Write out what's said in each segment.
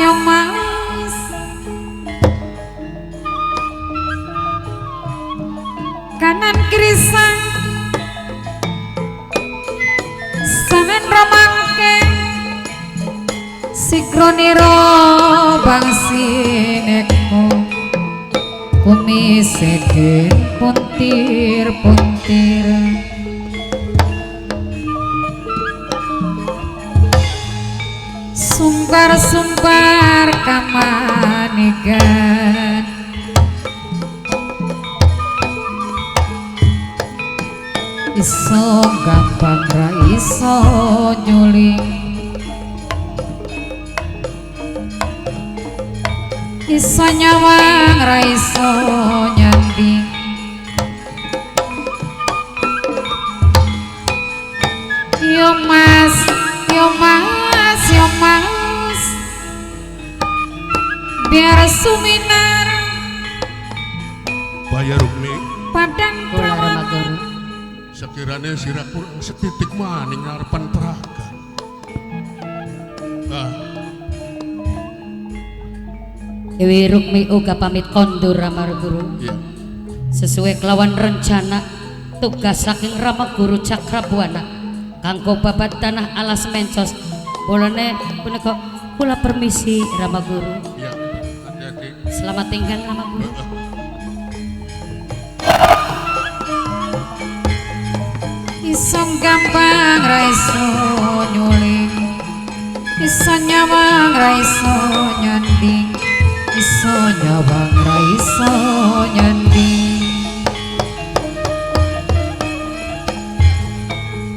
yo mas kanan kiri sang sanen romangke sikroniro bangsinekmu kumise den puntir-puntir sumbar-sumbar kamanigan iso gampang ra iso nyuling iso nyawang ra iso nyanding yo mas yo mas yo mas biar suminar bayar Rukmi padang prawan sekiranya sirah kurang setitik maning ngarepan peraga Dewi Rukmi uga pamit kondur Rama Guru ya. sesuai kelawan rencana tugas saking Rama Guru Cakrabuana kanggo babat tanah alas mencos bolone punika kula permisi Rama Guru Ya, hati-hati. selamat tinggal Rama Guru iso gampang ra iso nyuling iso nyawang ra iso nyanding iso nyawang ra iso nyanding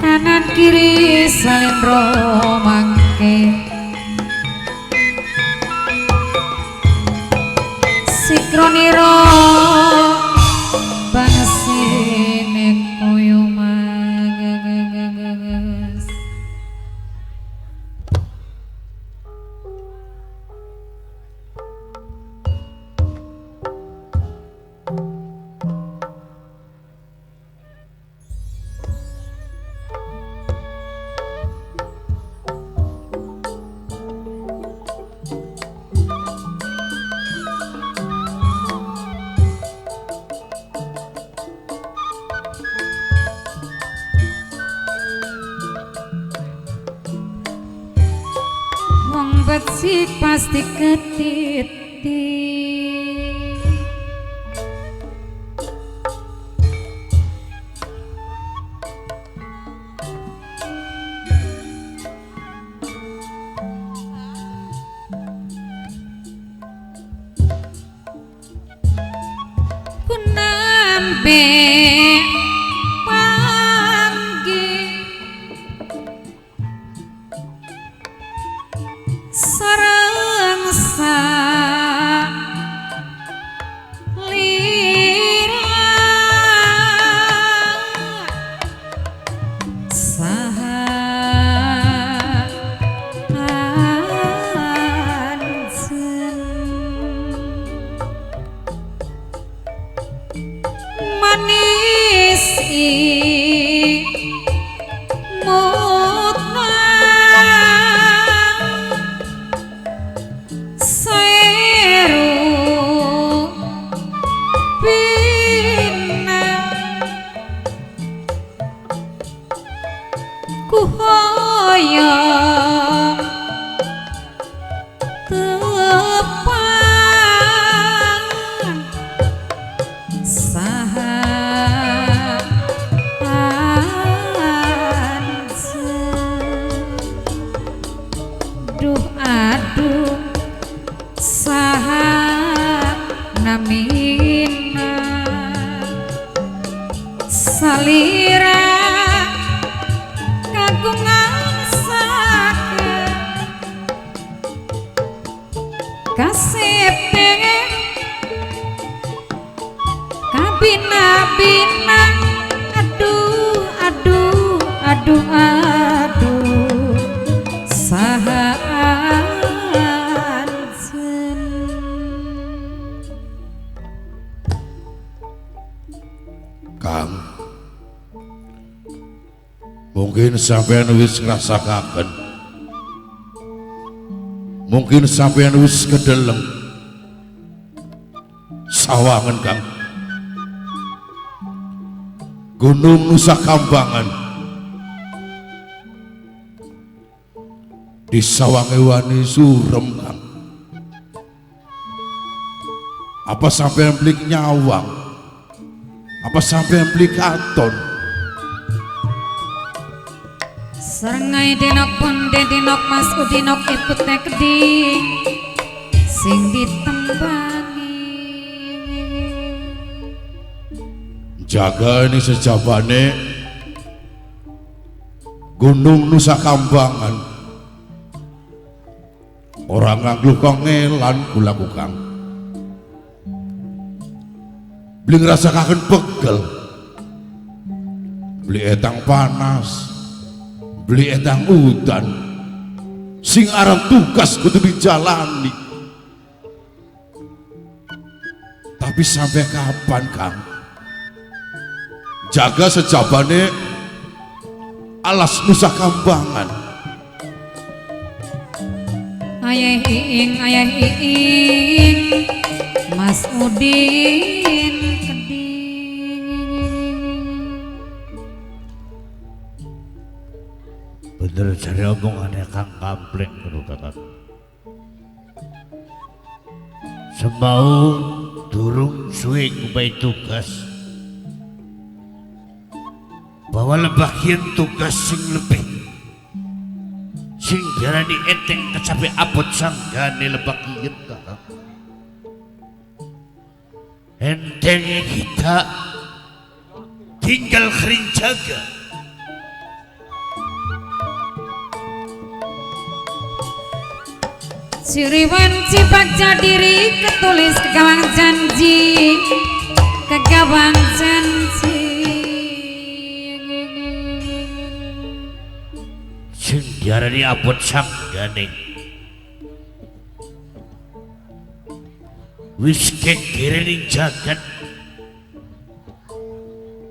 kanan kiri salin romangke sikroniro bangsinek koyo magagas wong becik pasti ketiti ku nambe sareng salira sahansen manis mutna kuhoyong tepan sahansen duh aduh saha namina salira kagungan sakit kasepe kabina-bina aduh aduh aduh aduh sahansen Kang mungkin sampean wis ngrasakaken Mungkin sampean wis kedeleng sawangan Kang. Gunung Nusa Kambangan di sawange wani surem Kang. Apa sampean beli nyawang? Apa sampean beli katon? Serengai dinok ponde dinok mas udinok iput tekdi sing ditembangi Jaga ini sejabane Gunung Nusa Kambangan. Orang nganglu kok ngelan kula Kang. Beli ngerasa kangen pegel, beli etang panas, beli etang udan, sing aran tugas kudu dijalani. Tapi sampai kapan Kang? Jaga sejabane alas Nusa Kambangan. ayah iing Mas Udin bener cari omongannya Kang Kampleng menurut kakak. Semau durung suwe ngupai tugas bahwa lebahian tugas sing lebih sing jarani enteng kecapai abot sanggane lebahian kakak. Entengnya kita tinggal kering jaga. Ciriwan cipak jadiri ketulis kegawang janji sing diarani abot sanggane wis kekirening jagat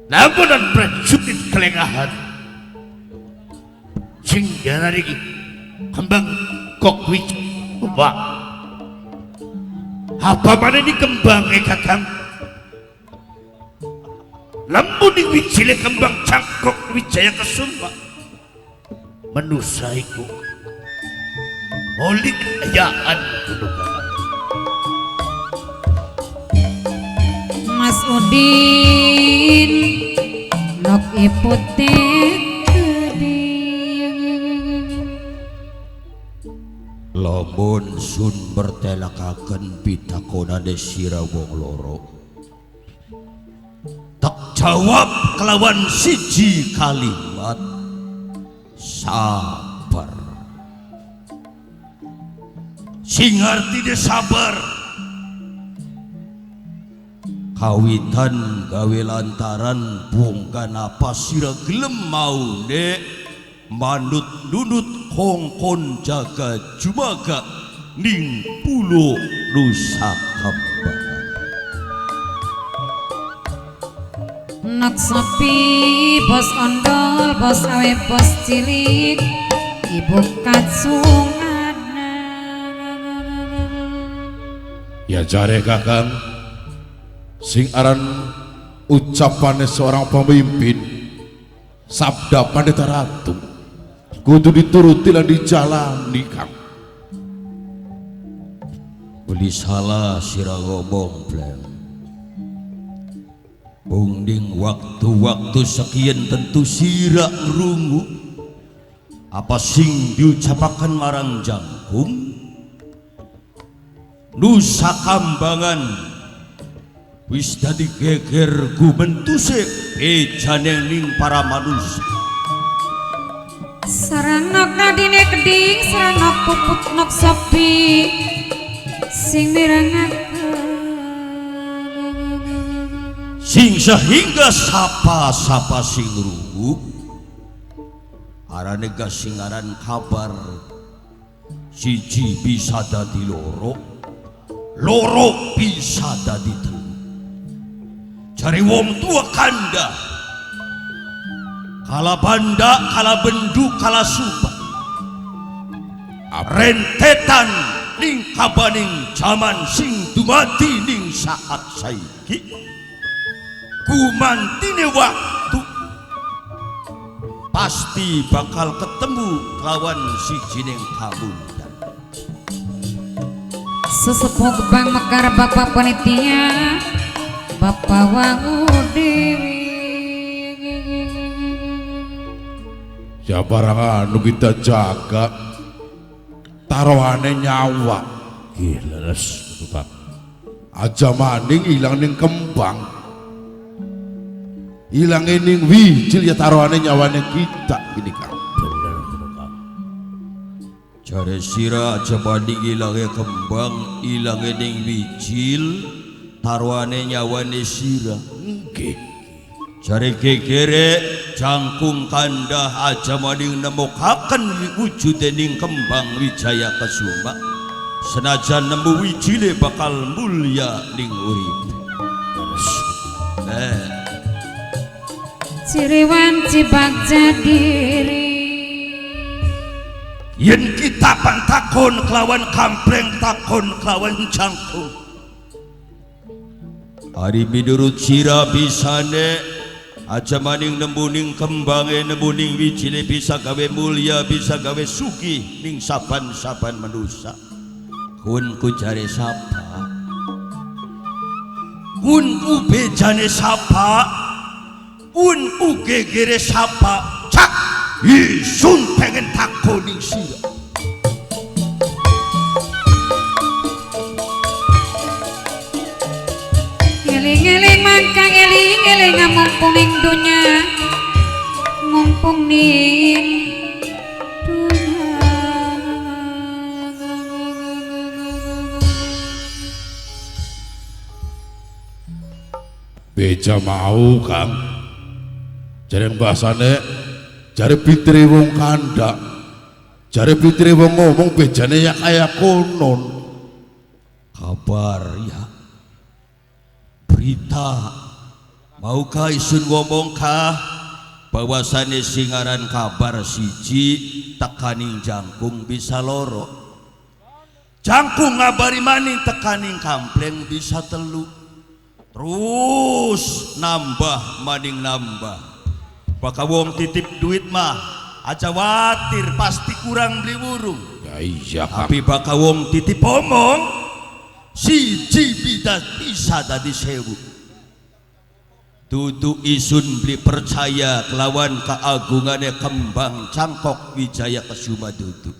namunan prajurit kelengahan sing diarani kembang kokwit Wah, apa mana ini kembangnya Kakang? Lamun di wijile kembang cangkok Wijaya Kesuma menusaiku oleh kekayaan kudu Kakang. Mas Udin nok iputek lamun sun bertelakaken pitakonane sira wong loro tak jawab kelawan siji kalimat sabar. Sing artine sabar kawitan gawe lantaran bungkan apa sira gelem maune manut nunut kongkon jaga jumaga ning pulo Nusa Kambangan. Nak sepi bos ondol bos awe bos cilik ibu katsungana Ya jare Kakang, sing aran ucapannya seorang pemimpin, sabda Pandita Ratu kudu dituruti lan dijalani Kang. Beli salah sira ngomong Blem. Bungding waktu-waktu sekian tentu sira ngrungu apa sing diucapaken marang Jangkung Nusa Kambangan wis dadi geger gumentuse ejane ning para manusia. Saranok nadine keding saranok puput nok sepi sing mirengaken sing sehingga sapa-sapa sing rungu arane gasingaran kabar siji bisa dadi loro, loro bisa dadi telu. Cari wong tua kanda kala banda, kala bendu, kala suba rentetan ning kabaning jaman sing dumadi ning saat saiki kumantine waktu pasti bakal ketemu lawan sijining kamundan. Sesepuh Gebang Mekar Bapak Panitia Bapak Wangu Dewi Sabarang anu kita jaga taruhane nyawa Leres Pak. aja maning ilang ning kembang ilang ning wijil ya taruhane nyawane kita ini Kang. Bener Kang. Jare sira aja banding ilange kembang ilange ning wijil taruhane nyawane sira. Nggih. Jare gegere jangkung kandah aja maning nemokaken wujude ning kembang Wijaya Kesuma senajan nemu wijile bakal mulya ning urip. Ciriwan Cibak Jadiri Yen kita pantakon kelawan kampleng takon kelawan jangkung Ari minurut sira bisane aja maning nembuning kembange nembuning wijile bisa gawe mulya bisa gawe sugih ning saban-saban manusa. Kun ku jare sapa? Kun ku bejane sapa? Kun ku gegere sapa? Cak isun pengen takon ning sira. Eling-eling mangkang eling-eling mumpung ing dunya mumpung ning Beja mau Kang jarang bahasane jare pitri wong kandak jare pitri wong ngomong bejane ya kayak konon Kabar ya berita maukah isun ngomong kah bahwasane singaran kabar siji tekaning jangkung bisa loro jangkung ngabari maning tekaning kampleng bisa telu terus nambah maning nambah bakal wong titip duit mah aja watir pasti kurang beli burung ya iya Kang. tapi bakal wong titip omong siji bisa dadi sewu dudu isun beli percaya kelawan keagungane kembang cangkok Wijaya Kesuma dudu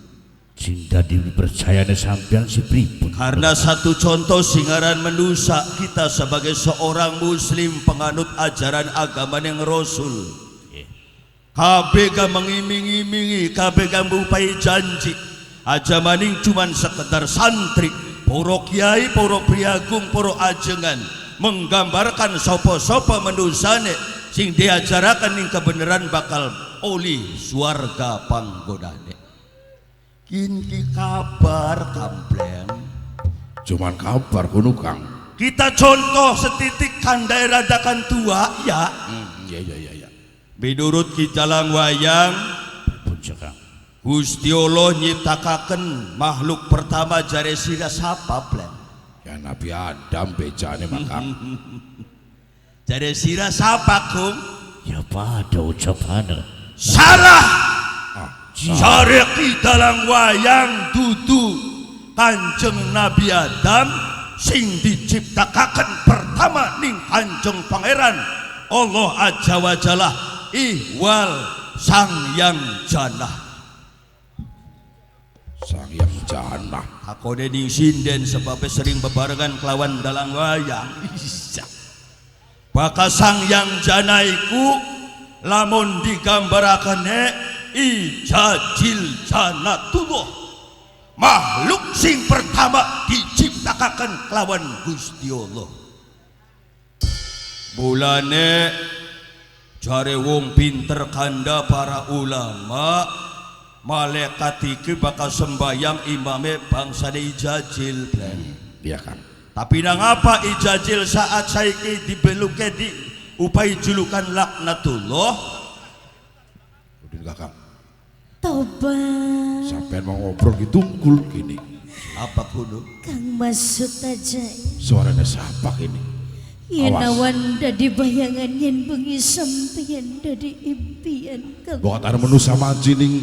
Cinta dipercayane sampean si pripun? karena satu contoh singaran menusa kita sebagai seorang muslim penganut ajaran agama yang rasul kabeh mengiming-imingi kabeh ngupai janji aja maning cuman sekedar santri poro kiai poro priagung poro ajengan menggambarkan sopo-sopo menusane sing diajarakan ning kebenaran bakal oli swarga panggonane kini kabar kampleng cuman kabar kuno Kang. kita contoh setitik kandai radakan tua ya Ya menurut kijalang wayang Pripun Kang? Gusti Allah nyiptakaken makhluk pertama jare sira sapa pleng ya Nabi Adam bejane Kang. jare sira sapa kum Ya pada ucapane. salah jare kijalang wayang dudu Kanjeng Nabi Adam sing diciptakaken pertama ning Kanjeng Pangeran Allah Azza wa Jalla ihwal Sang Yang Janah Sang Yang Janah akone ning sinden sebabnya sering bebarengan kelawan dalang wayang bakal Sang Yang Janah iku lamun digambarakane ijajil janatullah makhluk sing pertama diciptakaken kelawan Gusti Allah bulane jare wong pinter kanda para ulama malaikat iki bakal sembayang imame bangsa ijajil iya Kang. tapi nang apa ijajil saat saiki dibeluke di upai julukan laknatullah Udin Kakak Tobat sampai mau ngobrol ditungkul gini Apa kuno? Kang Mas Sutajaya. Suaranya siapa ini? Yen Awas. awan dadi bayangan yen bengi sampeyan dadi impian Kang. Buat ada menu sama jining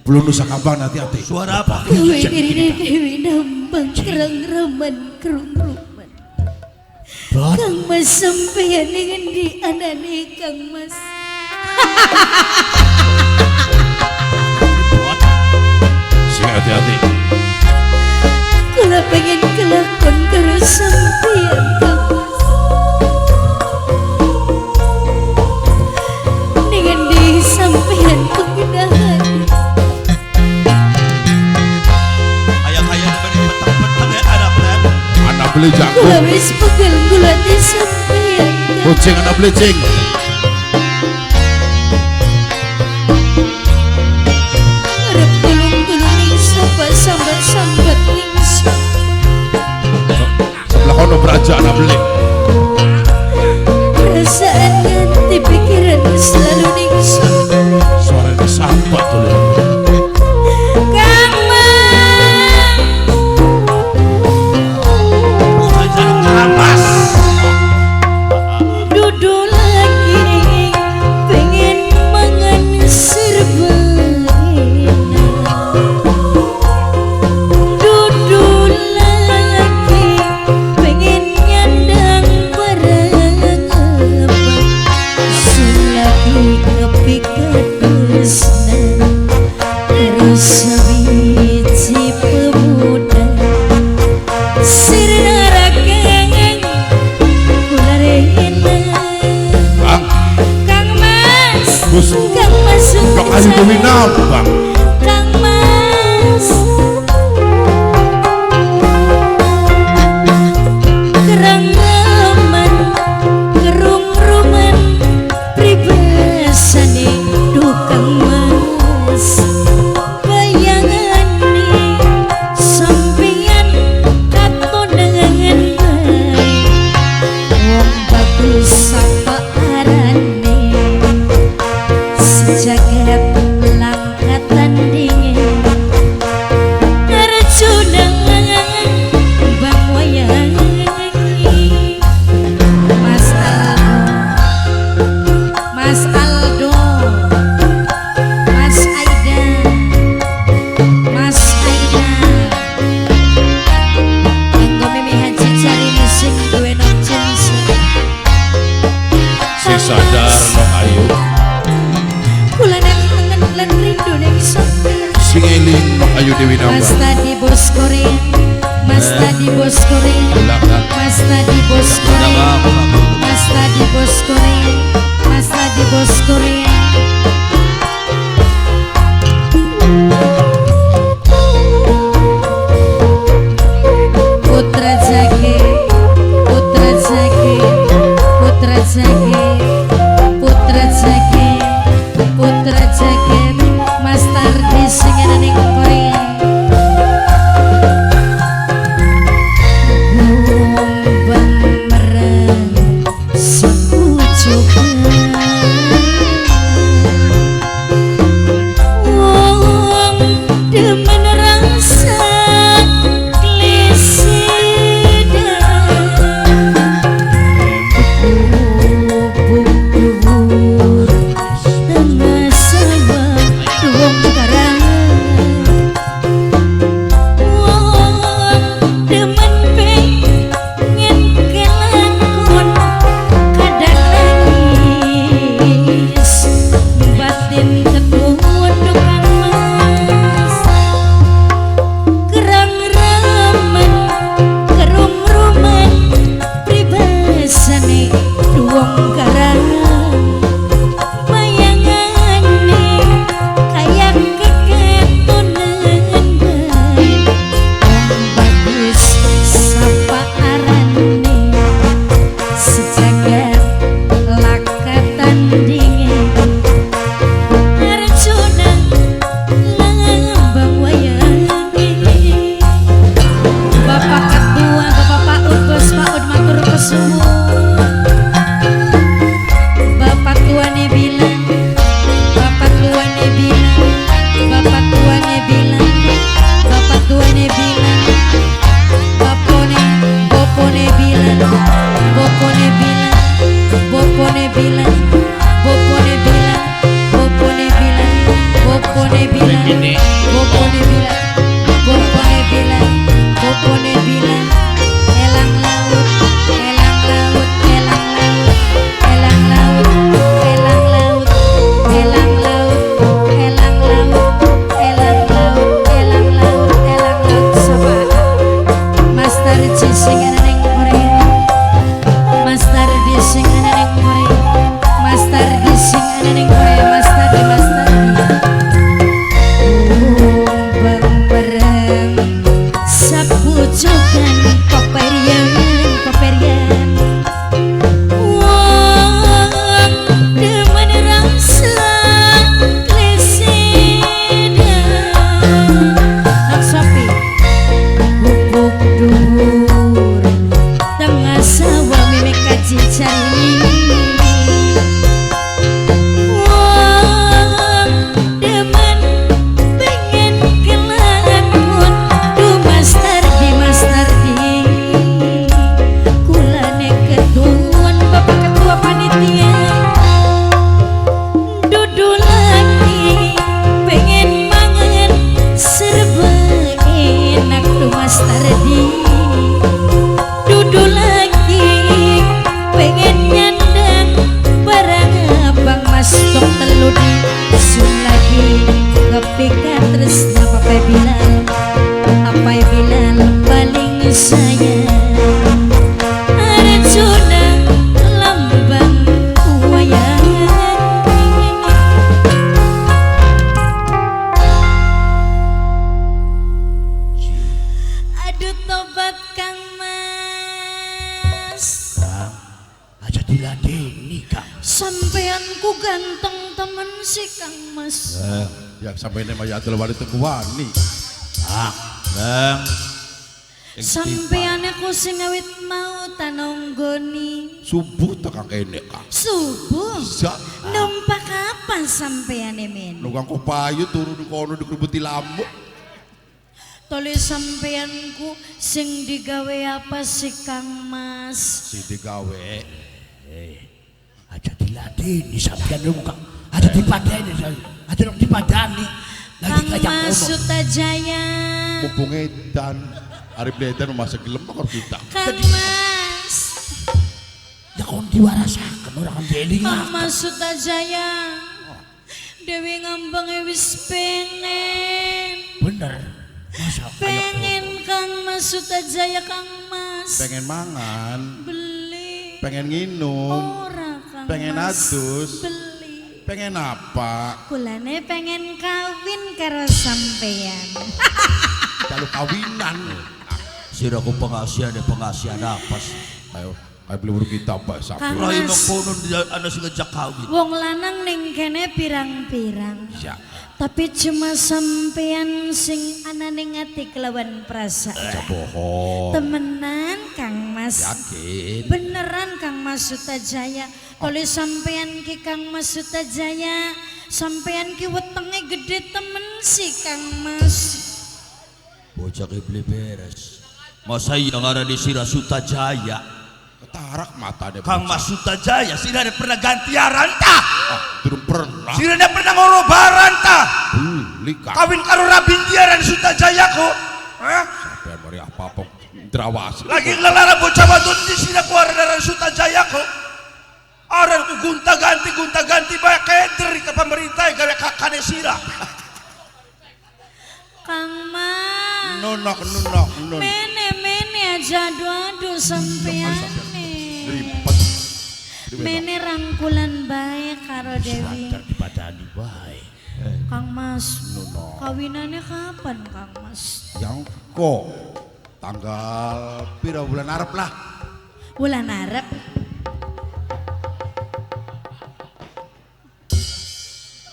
belum nusa kabang hati-hati. Suara apa? Dewi kirine Dewi nambang kerang raman kerung ruman. Kang Mas sampeyan ning endi anane Kang Mas? Sing hati-hati. Kula pengen kelakon karo sampeyan Kang Mas. Ning endi sampeyan penginahan? Ayah-ayah diberi petang-petang ya anaknya. Anak beli Kula jagung. wis pegel gulati sampeyan Kang. Kucing anak beli cing. Arep tulung-tulung ning sapa sambat-sambat ning Sebelah kono beraja anak beli. perasaan nganti pikiran selalu ning Suaranya siapa tuh? Kang Mas. Bukan jaluk kapas. Dudu lagi pengen mangan serba enak. Dudu lagi pengen nyandang barang abang. Selagi kepikadusna terus sabiji pemuda sirna rakeng kula rena. Bang, Kang Mas, Gus. Kang Mas, Blok ayu dewi nambang. Kang Mas, kerang aman, kerung ruman, pribasane duh Kang Mas, bayangane sampeyan katonangan bae. Wong bagus sapa arane sejagat langkatan dingin Arjuna bang wayang Mas Aldo, Mas Aida, Mas Aida. Engko Mimi Haji cari sing duwe nopjen sing. Si sadar no ayu. kula nang kangen lan rindu ning sampeyan. Sing eling no ayu dewi Mas nambang. tadi bos Korea, Mas tadi bos Korea, Belakang. Mas tadi bos Korea, Mas tadi bos Korea, Mas tadi bos Korea. Putra Jage, Putra Jage, Putra Jage, Putra Jage, Putra Jage, Mas Tardi sing ana ning Korea. Gombang merang sang pucukan Popone bilang, popone bilang, popone bilang, popone bilang, elang laut, elang laut, elang laut, elang laut, elang laut, elang laut, elang laut, elang laut, elang laut, elang laut, sapa Master J sing ana ning Korea, Master D sing ana ning Korea, Master D sing ana ning Korea, Master D, Master D. Bareng-bareng sapujukan paperian, paperian. Wong demen rasa lesena. Nak sapi gubuk dhuwur tengah sawah mimik kaji cari. Wong demen pengen kelamun du Master di, Master di. Kulane ketuan bapak ketua panitia dudu lagi pengen mangan serba enak du Master di. Dudu lagi pengen nyandang barang abang mas tok telu di sun lagi kepikat terus apa Bilal, apa Bilal paling sayang Arjuna lambang wayang. Aduh tobat Kang Mas, Aja diladeni Kang. sampeanku ganteng temen si Kang Mas. Yang sampai ini mah Yatul Wali Teguh Wani. Bang. Sampean aku sing awit mau tanonggoni Subuh tekan kene Kang. subuh. Bisa. Numpak kapan sampean men? Nukang kopayu turun di kono dikerubuti lampu. Tulis sampeanku sing digawe apa si Kang Mas? Si digawe. Aja diladeni sampeyan lu Kang. Aja dipadani, aja dipadani. Kang Mas Sutajaya. Mumpung edan. Arif Ledan masa gelem kok kita. Kang Mas. Ya kon diwarasaken ora kan dieling. Kang Mas Sutajaya. Dewi ngambang wis pengen. Bener. Masa kayak Pengen Kang Mas Sutajaya Kang Mas. Pengen mangan, Beli. pengen nginum, Ora Kang pengen Mas. adus. Beli. pengen apa? Kulane pengen kawin karo sampean. Kalau kawinan. Siraku pengasihan apa sih? Ayo, ayo beli burung kita Pak Kang Sapi. Rai Mas. mengkono ana sing ngejak kawin. Wong lanang ning kene pirang-pirang. Ya, Tapi cuma sampean sing ana ning ati kelawan perasaan. bohong. Temenan Kang Mas. Yakin. Beneran Kang Mas Sutajaya. Oleh sampean ki Kang Mas Sutajaya, sampean ki wetenge gede temen si Kang Mas. Bocah kibli beres. Masa yang ada di Sira Sutajaya. Ketarak matanya. Kang Mas Sutajaya, sira pernah gantiaran ta? Belum pernah. Sira pernah ngorobaran ta? Beli Kang. Kawin karo rabintiaran Sutajaya ko. Hah? Sampai mari apa-apa derawas. Lagi ngelarang bocah wadon di sira keluar dari Sutajaya ko. Aran ku gunta ganti banyak keder ke pemerintah gawe kakane sira. Kang Mas. Nunok. Mene aja adu sampean. Ribet. Mene rangkulan bae karo Dewi. dipadani bae. Kang Mas. Kawinannya kapan Kang Mas? Yang kok tanggal pira bulan Arab lah. Bulan Arab.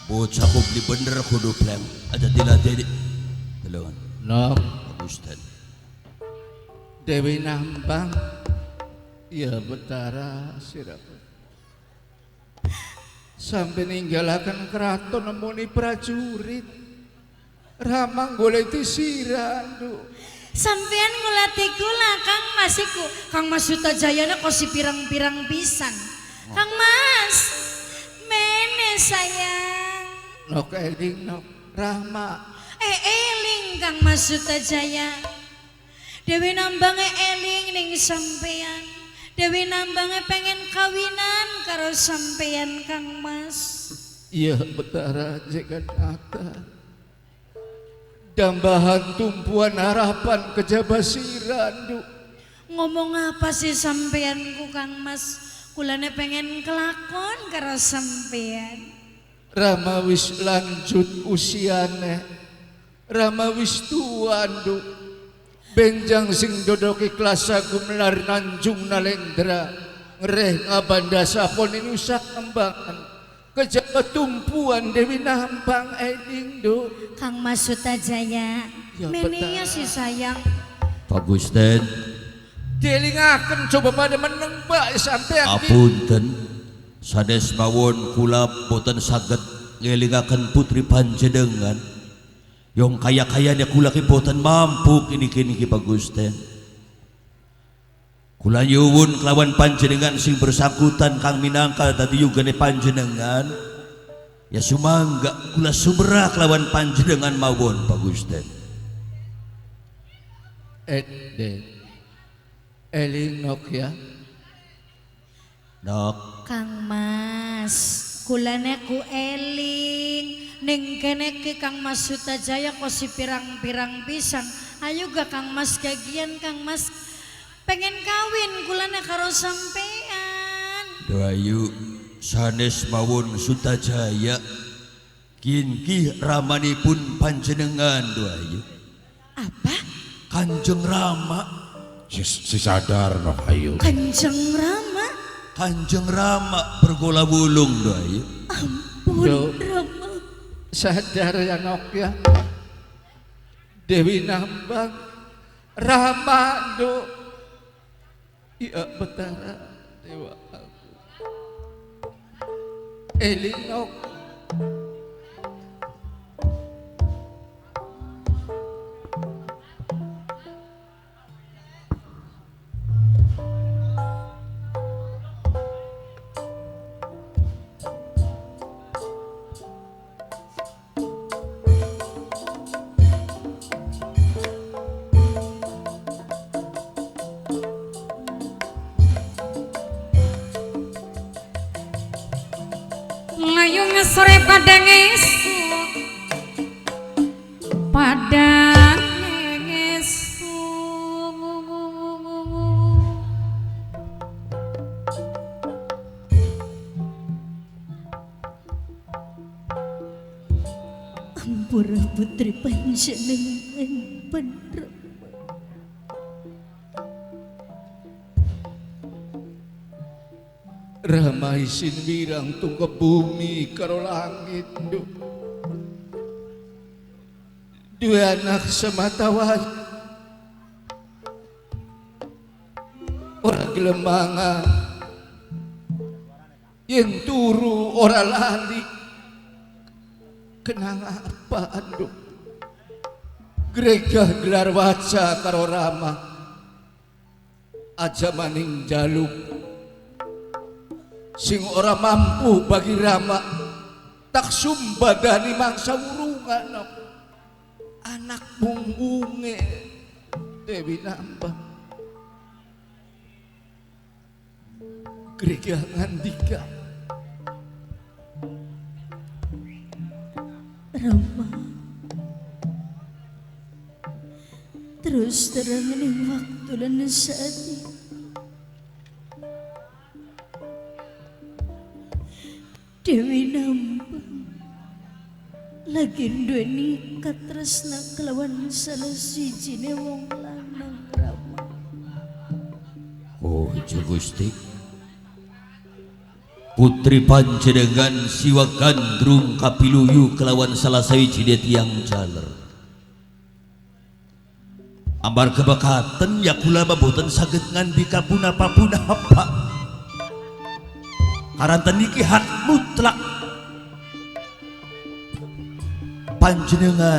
Bocah ku beli bener kudu plan. Aja diladeni. Tolongan. Nok, Ustaz. Dewi Nambang, ya betara sirap. Sampai ninggalakan keraton nemuni prajurit. Ramang golek disirandu. Sampean ngulati kula Kang Mas iku. Kang Mas Sutajayana kosi pirang-pirang pisan. Kang Mas. Mene sayang. Nok eding nok. Rama. Eling Kang Mas Sutajaya. Dewi Nambange eling ning sampean. Dewi Nambange pengen kawinan karo sampean Kang Mas. Iya Betara Jegannata. Dambahan tumpuan harapan kejabasiran du. Ngomong apa sih sampeanku Kang Mas? Kulane pengen kelakon karo sampean. Rama wis lanjut usiane. Rama wis tuan du. Benjang sing dodoki kelas aku melari Nanjung Nalendra. Ngereh ngabanda sapon ini usak embangan. Kejabat tumpuan Dewi Nambang eling do. Kang Mas Sutajaya. Ya, Meninya betul. si sayang. Pak Gusten, Dielingaken coba pada meneng bae sampean ki. apunten sanes mawon kula boten saged ngelingaken putri panjenengan. Yang kaya-kayanya kula ki boten mampu kini-kini ki Pak Gusten. Kula nyuwun kelawan panjenengan sing bersangkutan Kang minangka dadi yugane panjenengan. Ya sumangga kula sumberah kelawan panjenengan mawon Pak Gusten. Eden elinok ya. Nok Kang Mas, kulane ku eling ning kene ki Kang Mas Sutajaya kosi pirang-pirang pisan. Ayo ga Kang Mas gagian Kang Mas pengen kawin kulane karo sampean. Doayu sanes mawon Sutajaya kinki ramanipun panjenengan doayu. Apa? Kanjeng Rama, Si sadar no ayo. Kanjeng Rama? Kanjeng Rama bergola bulung doayu. Ampun Do. Rama. Sadar ya nok ya. Dewi Nambang Rama do. Iya Betara dewa aku. Elinok. Layung sore padang esuk padang esuk Ampura putri panjenengan bener. Rama isin wirang tung ke bumi karo langit du. Dua anak sematawai. Orang gelemangan yang turu orang lali. Kenang apa ando? Gereja gelar waca karo Rama. Aja maning jaluk. Sing ora mampu bagi Rama tak sumbadani mangsa wurungan anak bungunge Dewi Nambang gereja ngandika Rama. Terus terang ning waktu lan saat ini. Dewi Nambang lagi duweni katresna kelawan salah sijine wong lanang Rama. Oh Gusti, putri panjenengan siwa gandrung kapiluyu kelawan salah sawijine tiyang jaler. Ambar kebakaten ya kula boten saged ngandika punapa-punapa. Karanten niki hak mutlak panjenengan